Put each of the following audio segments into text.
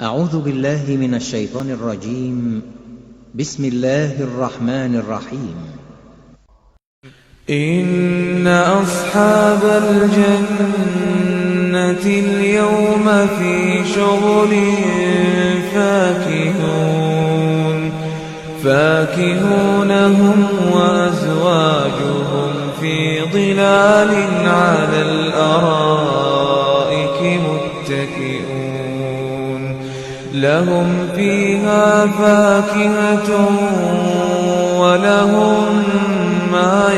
أعوذ بالله من الشيطان الرجيم. بسم الله الرحمن الرحيم. إن أصحاب الجنة اليوم في شغل فاكهون هم وأزواجهم في ظلال على الأرائك متكئون لهم فيها فاكهة ولهم ما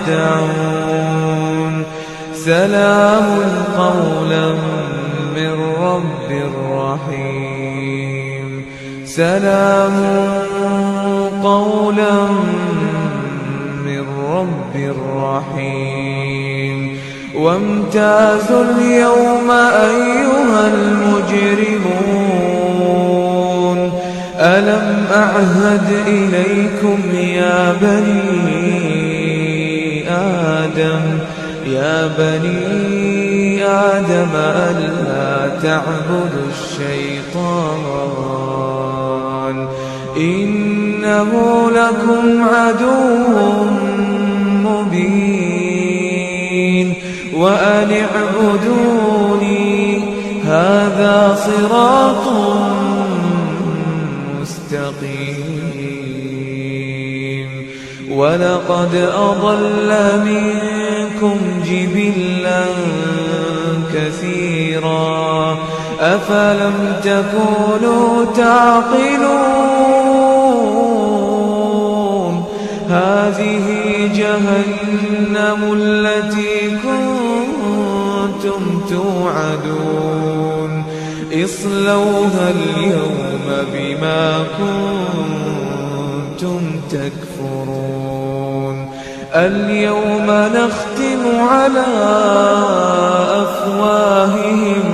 يدعون سلام قولا من رب رحيم سلام قولا من رب رحيم وامتازوا اليوم أيها المجرمون ألم أعهد إليكم يا بني آدم ألا تعبدوا الشيطان إنه لكم عدو مبين وأن اعبدوني هذا صراط مستقيم ولقد أضل منكم جبلا كثيرا أفلم تكونوا تعقلون هذه جهنم التي كنتم توعدون اصلوها اليوم بما كنتم تكفرون اليوم نختم على أفواههم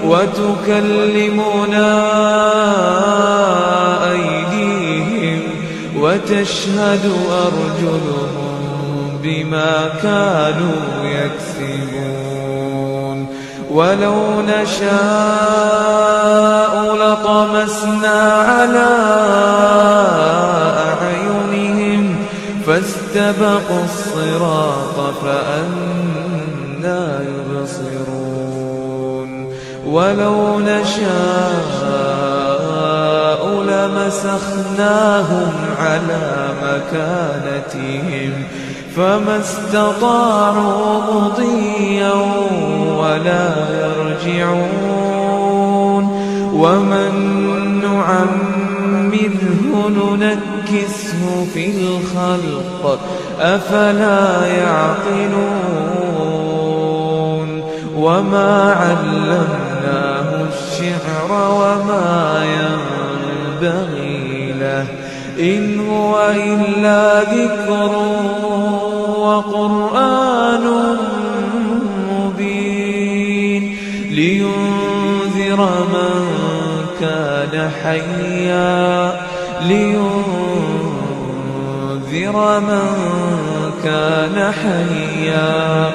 وتكلمنا أيديهم وتشهد أرجلهم بما كانوا يكسبون ولو نشاء لطمسنا على أعينهم فاستبقوا الصراط فأنى يبصرون ولو نشاء لمسخناهم على مكانتهم فما استطاعوا مضيا ولا يرجعون ومن نعمره ننكسه في الخلق أفلا يعقلون وما علمناه الشعر وما ينبغي له إن هو إلا ذكر وقرآن مبين لينذر من كان حيا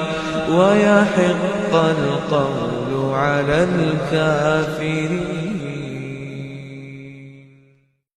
ويحق القول على الكافرين.